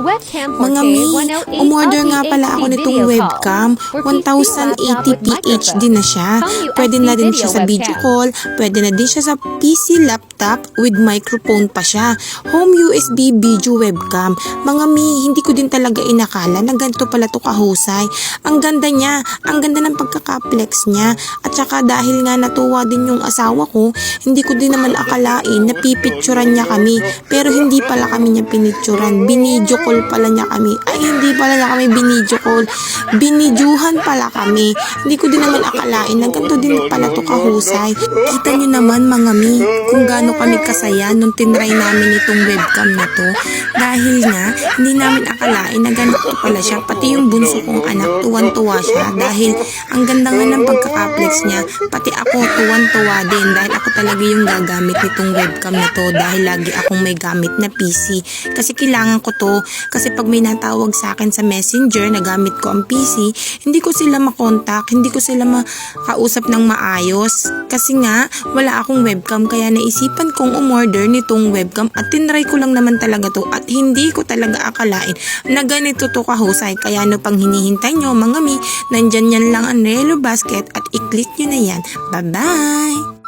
Mga mi, umorder nga pala ako nitong webcam. 1080p HD na siya. Pwede na din siya sa video call, pwede na din siya sa PC laptop with microphone pa siya. Home USB video webcam. Mga mi, hindi ko din talaga inakala na ganito pala to kahusay. Ang ganda niya, ang ganda ng pagkaka-flex niya. At saka dahil nga natuwa din yung asawa ko, hindi ko din naman akalain na pipicturan niya kami. Pero hindi pala kami niya pinicturan. Binidyo call pala niya kami. Ay, hindi pala niya kami binidyo call. Binidyuhan pala kami. Hindi ko din naman akalain na ganito din pala to kahusay. Kita nyo naman mga mi, kung gaano kami kasaya nung tinry namin itong webcam na to. Dahil nga, hindi namin akalain na ganito pala siya. Pati yung bunso kong anak, tuwan-tuwa siya. Dahil ang ganda nga ng pagkaka-flex niya. Pati ako, tuwan-tuwa din. Dahil ako talaga yung gagamit nitong webcam na to. Dahil lagi akong may gamit na PC. Kasi kailangan ko to. Kasi pag may natawag sa akin sa messenger, nagamit ko ang PC, hindi ko sila makontak, hindi ko sila makausap ng maayos. Kasi nga, wala akong webcam. Kaya naisipan kong umorder nitong webcam at tinry ko lang naman talaga to. At hindi ko talaga akalain na ganito to kahusay. Kaya ano pang hinihintay nyo mga mi, nandyan yan lang ang Relo Basket at i-click nyo na yan. Bye-bye!